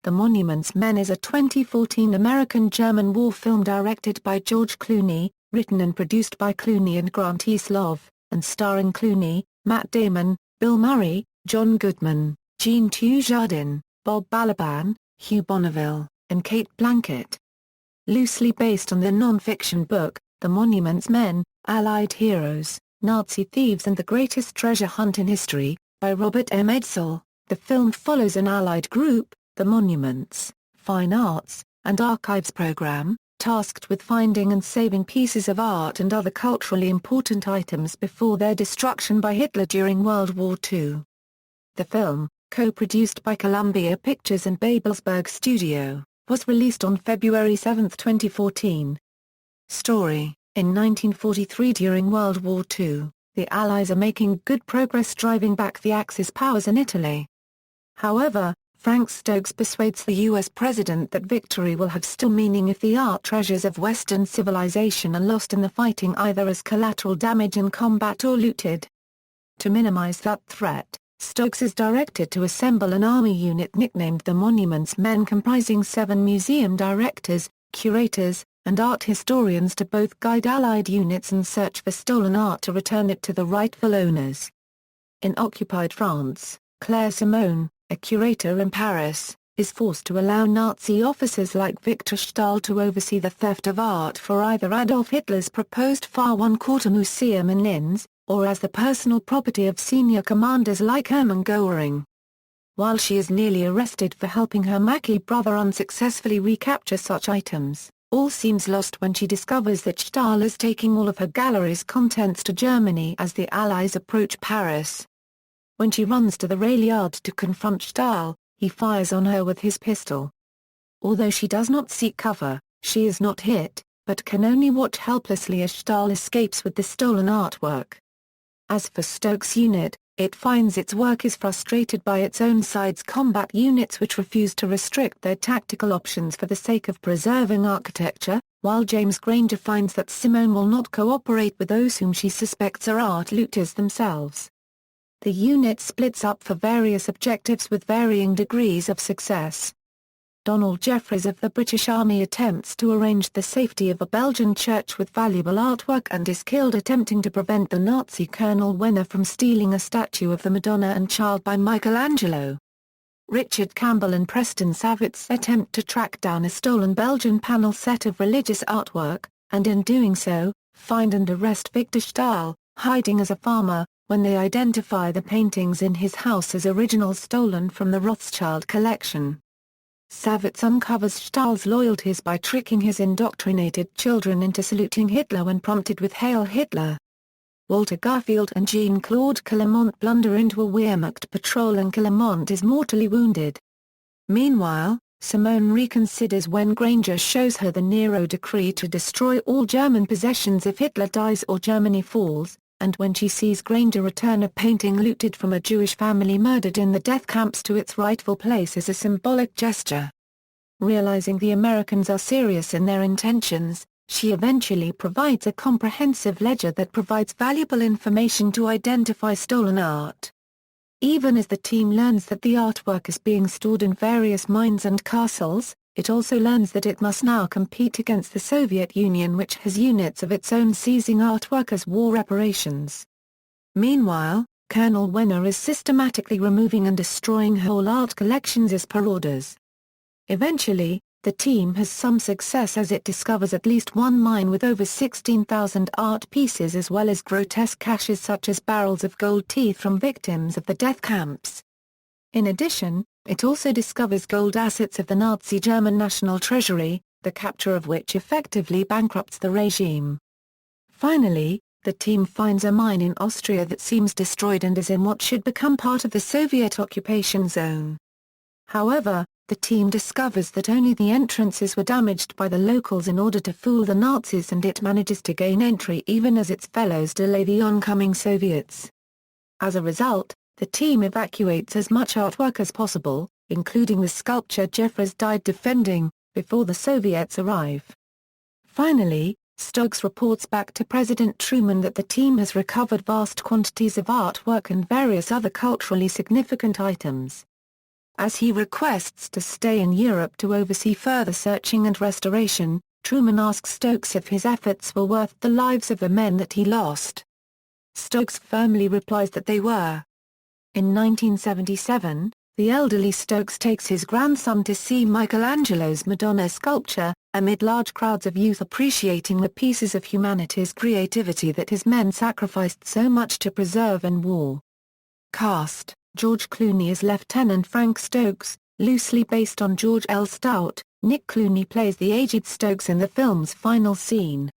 The Monuments Men is a 2014 American-German war film directed by George Clooney, written and produced by Clooney and Grant Heslov, and starring Clooney, Matt Damon, Bill Murray, John Goodman, Jean Dujardin, Bob Balaban, Hugh Bonneville, and Cate Blanchett. Loosely based on the non-fiction book, The Monuments Men, Allied Heroes, Nazi Thieves and the Greatest Treasure Hunt in History, by Robert M. Edsel, the film follows an Allied group, the Monuments, Fine Arts, and Archives Program, tasked with finding and saving pieces of art and other culturally important items before their destruction by Hitler during World War II. The film, co-produced by Columbia Pictures and Babelsberg Studio, was released on February 7, 2014. Story: in 1943 during World War II, the Allies are making good progress driving back the Axis powers in Italy. However, Frank Stokes persuades the U.S. president that victory will have still meaning if the art treasures of Western civilization are lost in the fighting either as collateral damage in combat or looted. To minimize that threat, Stokes is directed to assemble an army unit nicknamed the Monuments Men comprising 7 museum directors, curators, and art historians to both guide Allied units and search for stolen art to return it to the rightful owners. In occupied France, Claire Simone, a curator in Paris, is forced to allow Nazi officers like Victor Stahl to oversee the theft of art for either Adolf Hitler's proposed Far-One-Quarter Museum in Linz, or as the personal property of senior commanders like Hermann Göring. While she is nearly arrested for helping her Mackie brother unsuccessfully recapture such items, all seems lost when she discovers that Stahl is taking all of her gallery's contents to Germany as the Allies approach Paris. When she runs to the rail yard to confront Stahl, he fires on her with his pistol. Although she does not seek cover, she is not hit, but can only watch helplessly as Stahl escapes with the stolen artwork. As for Stokes' unit, it finds its work is frustrated by its own side's combat units which refuse to restrict their tactical options for the sake of preserving architecture, while James Granger finds that Simone will not cooperate with those whom she suspects are art looters themselves. The unit splits up for various objectives with varying degrees of success. Donald Jeffreys of the British Army attempts to arrange the safety of a Belgian church with valuable artwork and is killed attempting to prevent the Nazi Colonel Wenner from stealing a statue of the Madonna and Child by Michelangelo. Richard Campbell and Preston Savitz attempt to track down a stolen Belgian panel set of religious artwork, and in doing so, find and arrest Victor Stahl, hiding as a farmer, when they identify the paintings in his house as originals stolen from the Rothschild collection. Savitz uncovers Stahl's loyalties by tricking his indoctrinated children into saluting Hitler when prompted with Hail Hitler. Walter Garfield and Jean-Claude Clément blunder into a Wehrmacht patrol and Clément is mortally wounded. Meanwhile, Simone reconsiders when Granger shows her the Nero decree to destroy all German possessions if Hitler dies or Germany falls, and when she sees Granger return a painting looted from a Jewish family murdered in the death camps to its rightful place as a symbolic gesture. Realizing the Americans are serious in their intentions, she eventually provides a comprehensive ledger that provides valuable information to identify stolen art. Even as the team learns that the artwork is being stored in various mines and castles, it also learns that it must now compete against the Soviet Union which has units of its own seizing artwork as war reparations. Meanwhile, Colonel Wenner is systematically removing and destroying whole art collections as per orders. Eventually, the team has some success as it discovers at least one mine with over 16,000 art pieces as well as grotesque caches such as barrels of gold teeth from victims of the death camps. In addition, it also discovers gold assets of the Nazi German National Treasury, the capture of which effectively bankrupts the regime. Finally, the team finds a mine in Austria that seems destroyed and is in what should become part of the Soviet occupation zone. However, the team discovers that only the entrances were damaged by the locals in order to fool the Nazis and it manages to gain entry even as its fellows delay the oncoming Soviets. As a result, the team evacuates as much artwork as possible, including the sculpture Jeffreys died defending, before the Soviets arrive. Finally, Stokes reports back to President Truman that the team has recovered vast quantities of artwork and various other culturally significant items. As he requests to stay in Europe to oversee further searching and restoration, Truman asks Stokes if his efforts were worth the lives of the men that he lost. Stokes firmly replies that they were. In 1977, the elderly Stokes takes his grandson to see Michelangelo's Madonna sculpture, amid large crowds of youth appreciating the pieces of humanity's creativity that his men sacrificed so much to preserve in war. Cast: George Clooney as Lieutenant Frank Stokes, loosely based on George L. Stout. Nick Clooney plays the aged Stokes in the film's final scene.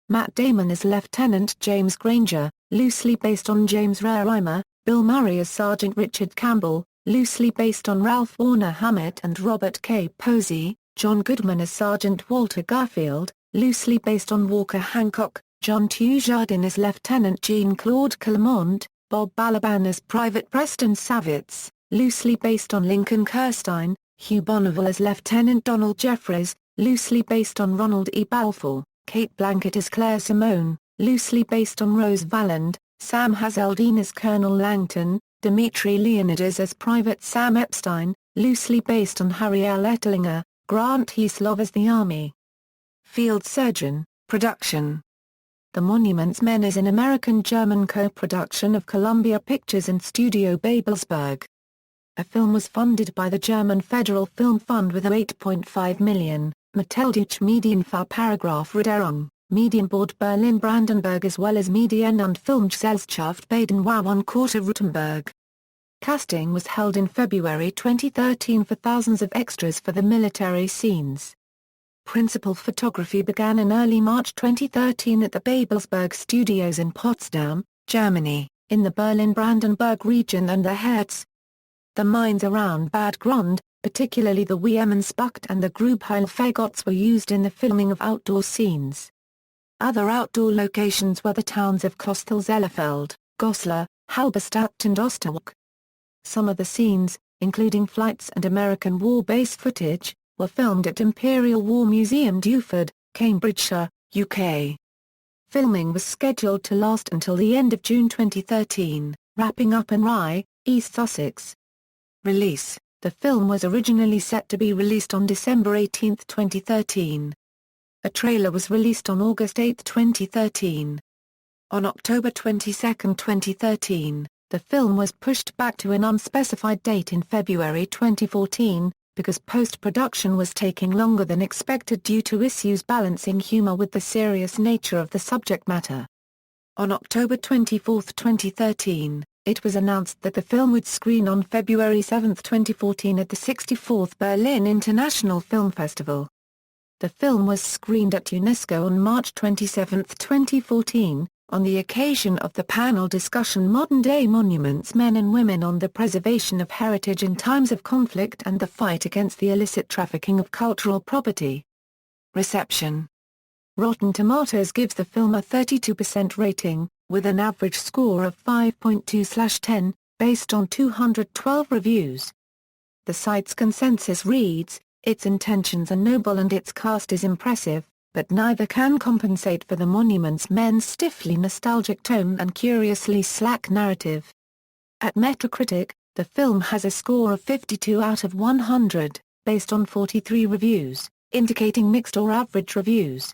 Matt Damon as Lieutenant James Granger, loosely based on James Reimer. Bill Murray as Sergeant Richard Campbell, loosely based on Ralph Warner Hammett and Robert K. Posey. John Goodman as Sergeant Walter Garfield, loosely based on Walker Hancock. John Dujardin as Lieutenant Jean-Claude Clermont. Bob Balaban as Private Preston Savitz, loosely based on Lincoln Kirstein. Hugh Bonneville as Lieutenant Donald Jeffries, loosely based on Ronald E. Balfour. Cate Blanchett as Claire Simone, loosely based on Rose Valland. Sam Hazeldine as Colonel Langton. Dimitri Leonidas as Private Sam Epstein, loosely based on Harry L. Ettlinger. Grant Heslov as the Army Field Surgeon. Production: The Monuments Men is an American-German co-production of Columbia Pictures and Studio Babelsberg. A film was funded by the German Federal Film Fund with a 8.5 million, Mitteldeutsche Medienfachparagraph-Reederung, Medienbord Berlin-Brandenburg as well as Medien- und Filmgesellschaft Baden-Württemberg. Casting was held in February 2013 for thousands of extras for the military scenes. Principal photography began in early March 2013 at the Babelsberg Studios in Potsdam, Germany, in the Berlin-Brandenburg region and the Herz. The mines around Bad Grund, particularly the Wiemensspucht and the Grubheilfagotts, were used in the filming of outdoor scenes. Other outdoor locations were the towns of Kostel-Zellerfeld, Goslar, Halberstadt and Osterwalk. Some of the scenes, including flights and American war base footage, were filmed at Imperial War Museum Dewford, Cambridgeshire, UK. Filming was scheduled to last until the end of June 2013, wrapping up in Rye, East Sussex. Release: The film was originally set to be released on December 18, 2013. A trailer was released on August 8, 2013. On October 22, 2013, the film was pushed back to an unspecified date in February 2014, because post-production was taking longer than expected due to issues balancing humor with the serious nature of the subject matter. On October 24, 2013, it was announced that the film would screen on February 7, 2014 at the 64th Berlin International Film Festival. The film was screened at UNESCO on March 27, 2014, on the occasion of the panel discussion Modern-Day Monuments Men and Women on the Preservation of Heritage in Times of Conflict and the Fight Against the Illicit Trafficking of Cultural Property. Reception: Rotten Tomatoes gives the film a 32% rating, with an average score of 5.2/10, based on 212 reviews. The site's consensus reads, "Its intentions are noble and its cast is impressive, but neither can compensate for the Monuments Men's stiffly nostalgic tone and curiously slack narrative." At Metacritic, the film has a score of 52 out of 100, based on 43 reviews, indicating mixed or average reviews.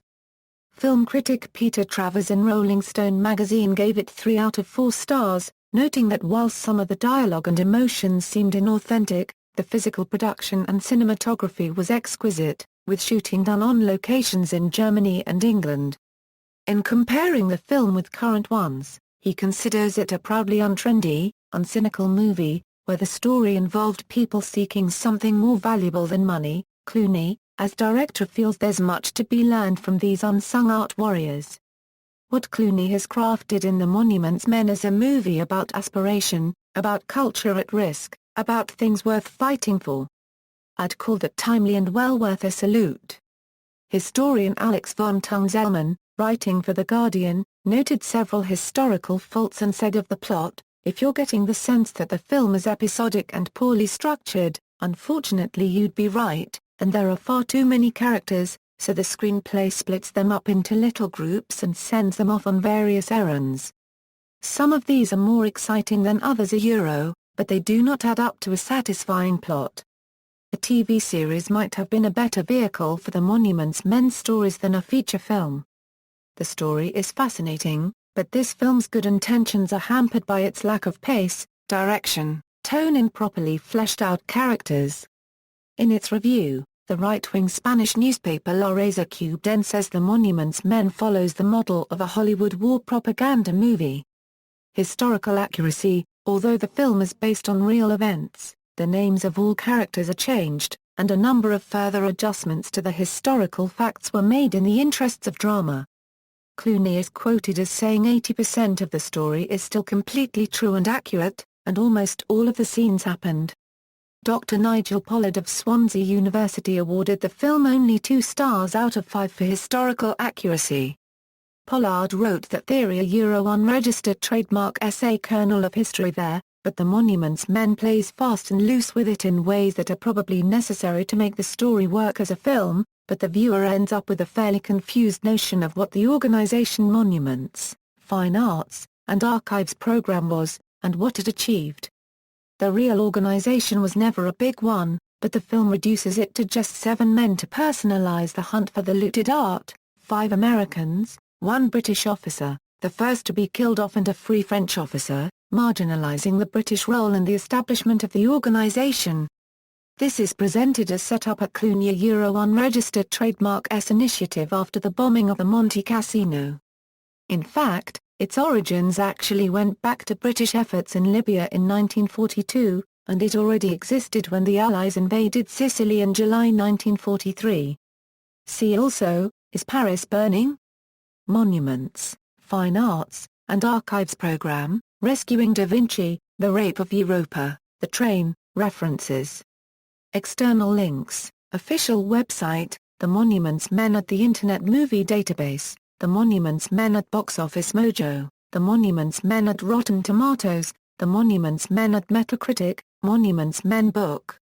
Film critic Peter Travers in Rolling Stone magazine gave it 3 out of 4 stars, noting that whilst some of the dialogue and emotions seemed inauthentic, the physical production and cinematography was exquisite, with shooting done on locations in Germany and England. In comparing the film with current ones, he considers it a proudly untrendy, uncynical movie, where the story involved people seeking something more valuable than money. Clooney, as director, feels there's much to be learned from these unsung art warriors. What Clooney has crafted in The Monuments Men is a movie about aspiration, about culture at risk, about things worth fighting for. I'd call that timely and well worth a salute. Historian Alex von Tungzelman, writing for The Guardian, noted several historical faults and said of the plot, "If you're getting the sense that the film is episodic and poorly structured, unfortunately you'd be right, and there are far too many characters, so the screenplay splits them up into little groups and sends them off on various errands. Some of these are more exciting than others. but they do not add up to a satisfying plot. A TV series might have been a better vehicle for the Monuments Men stories than a feature film. The story is fascinating, but this film's good intentions are hampered by its lack of pace, direction, tone and properly fleshed-out characters. In its review, the right-wing Spanish newspaper La Raza Cubden says The Monuments Men follows the model of a Hollywood war propaganda movie. Historical accuracy: although the film is based on real events, the names of all characters are changed, and a number of further adjustments to the historical facts were made in the interests of drama. Clooney is quoted as saying 80% of the story is still completely true and accurate, and almost all of the scenes happened. Dr. Nigel Pollard of Swansea University awarded the film only 2 stars out of 5 for historical accuracy. Pollard wrote that theory a unregistered trademark essay kernel of history there, but the Monuments Men plays fast and loose with it in ways that are probably necessary to make the story work as a film, but the viewer ends up with a fairly confused notion of what the organization Monuments, Fine Arts, and Archives program was, and what it achieved. The real organization was never a big one, but the film reduces it to just 7 men to personalize the hunt for the looted art, 5 Americans, 1 British officer, the first to be killed off, and a Free French officer, marginalizing the British role in the establishment of the organization. This is presented as set up at Clooney a unregistered trademark S initiative after the bombing of the Monte Cassino. In fact, its origins actually went back to British efforts in Libya in 1942, and it already existed when the Allies invaded Sicily in July 1943. See also, Is Paris Burning? Monuments, Fine Arts, and Archives Program, Rescuing Da Vinci, The Rape of Europa, The Train, References. External links: official website, The Monuments Men at the Internet Movie Database, The Monuments Men at Box Office Mojo, The Monuments Men at Rotten Tomatoes, The Monuments Men at Metacritic, Monuments Men Book.